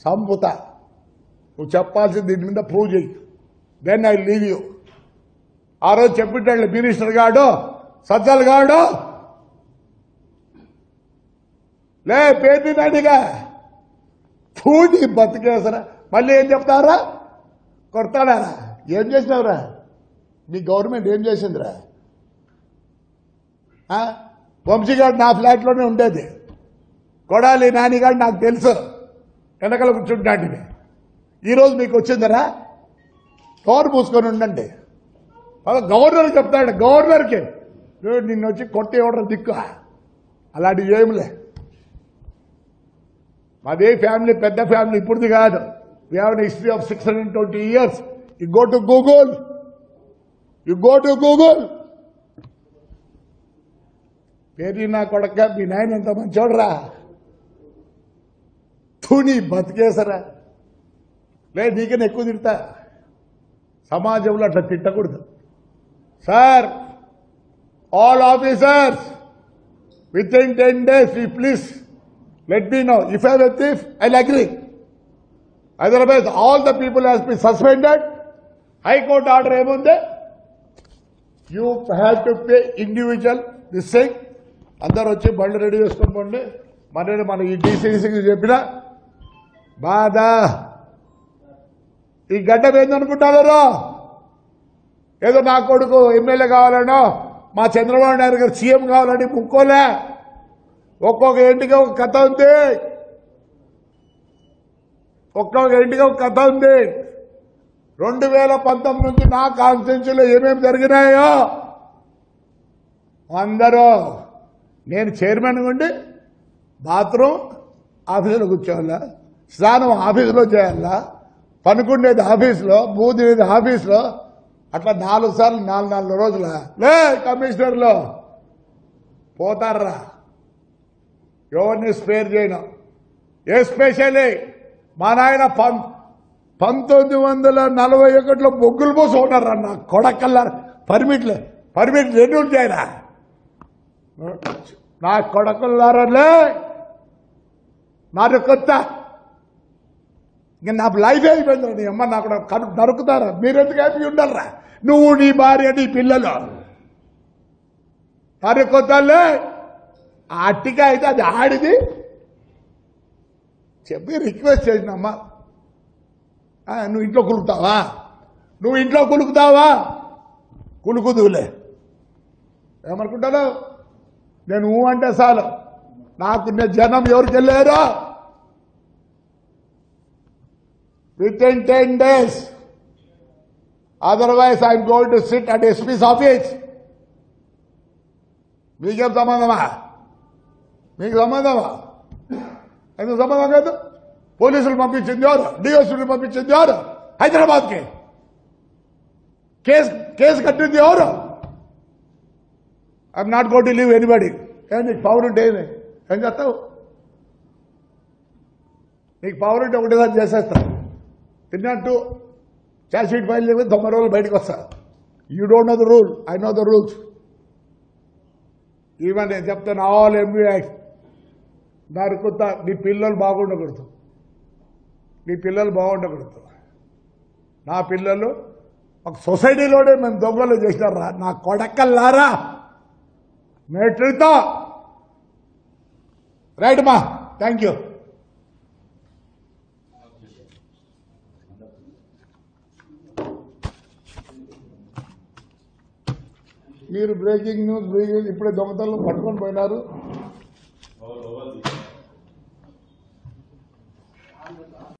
సంపుతా. నువ్వు చెప్పాల్సింది దీని మీద ప్రూవ్ చేయి. Then I leave you. ఆ రోజు చెప్పిట్టాడు మినిస్టర్ గాడు సజ్జల్ గాడు లే పేరు నాడిగా చూడి బతికేసరా. మళ్ళీ ఏం చెప్తారా? కొడతాడారా? ఏం చేసినావురా? మీ గవర్నమెంట్ ఏం చేసిందిరా? వంశీగాడు నా ఫ్లాట్లోనే ఉండేది. కొడాలి నానిగాడు నాకు తెలుసు, వెనకాల కూర్చుంటాంటివి. ఈరోజు మీకు వచ్చిందరా? తోరు పూసుకొని ఉండండి. గవర్నర్ చెప్తాడు, గవర్నర్కి నిన్ను వచ్చి కొట్టి ఇవ్వడం దిక్కు. అలాంటివి ఏమిలే. మాదే ఫ్యామిలీ, పెద్ద ఫ్యామిలీ, ఇప్పుడుది కాదు. We have an history of 620 years. You go to Google, పేరు నా కొడక మీ నాయన ఎంత మంచోడరా. తూని బతికేసరా. లే నీకన్నా ఎక్కువ తిడతా. సమాజంలో అట్లా తిట్టకూడదు sir. All officers with in 10 days please let me know. If I have a thief I will agree. Otherwise all the people has been suspended. High court order ఏముంది? You have to pay individual this thing. అందరు వచ్చి బండ్లు ready చేసుకొని పోండి. మన ఈ డీసీసీకి చెప్పిన బాధ. ఈ గడ్డ ఏందనుకుంటారో, ఏదో నా కొడుకు ఎమ్మెల్యే కావాలనో మా చంద్రబాబు నాయుడు గారు సీఎం కావాలని ముక్కోలే. ఒక్కొక్క ఇంటికి ఒక కథ ఉంది, ఒక్కొక్క ఇంటికి ఒక కథ ఉంది. 2019 నుంచి నా కాన్స్టిట్యూన్సీలో ఏమేమి జరిగినాయో అందరూ, నేను చైర్మన్ ఉండి బాత్రూమ్ ఆఫీసులో కూర్చోవాలా, స్నానం ఆఫీసులో చేయాలా, పనుకుండేది ఆఫీసులో, బూదినేది ఆఫీసులో. అట్లా 4 సార్లు 4 రోజుల లే కమిషనర్లో పోతారా. ఎవరిని స్పేర్ చేయను. ఎస్పెషల్లీ మా నాయన 1941లో బొగ్గులు పోసి ఉన్నారా నా కొడకల్లా. పర్మిట్ రెన్యూల్ చేయరా నా కొడకల్లారలే. నాకు కొత్త ఇంకా నా లైఫ్ అయిపోయిందిరా. నీ అమ్మ నాకు నరుకుతారా? మీరెందుకు హ్యాపీ ఉండాలరా? నువ్వు, నీ భార్య, నీ పిల్లలు. నరుకుతాలే. అట్టిగా అయితే అది ఆడిది చెప్పి రిక్వెస్ట్ చేసినమ్మా. నువ్వు ఇంట్లో కులుకుతావా? కులుకుదులే. ఏమనుకుంటాను నేను అంటే చాలు. నాకున్న జనం ఎవరికి వెళ్ళారో within 10 days. Otherwise I am going to sit at SP's office. మీకేం సంబంధమా? మీకు సంబంధమా? ఎందుకు సంబంధం కాదు? పోలీసులు పంపించింది ఎవరు? డిఎస్పీలు పంపించింది ఎవరు? హైదరాబాద్కి కేసు కట్టింది ఎవరు? I'm not going to leave anybody. నీకు పవర్ ఉంటే ఏం చేస్తావు? నీకు పవర్ ఉంటే ఒకటిసారి చేసేస్తావు. తిన్నట్టు ఛార్జ్ షీట్ ఫైల్ చేయకపోతే 90 రోజులు బయటకు వస్తా. You don't know the rule, I know the rules. Even నేను చెప్తాను, ఆల్ ఎంబీ యాక్ట్ నరుకుతా. నీ పిల్లలు బాగుండకూడదు. నా పిల్లలు ఒక సొసైటీలోనే మేము దొంగలు చేసినారా నా కొడకల్లారా. మెట్రితో రైట్ మా. Thank you. మీరు బ్రేకింగ్ న్యూస్ ఇప్పుడే దొంగతనం పట్టుకొని పోయినారు.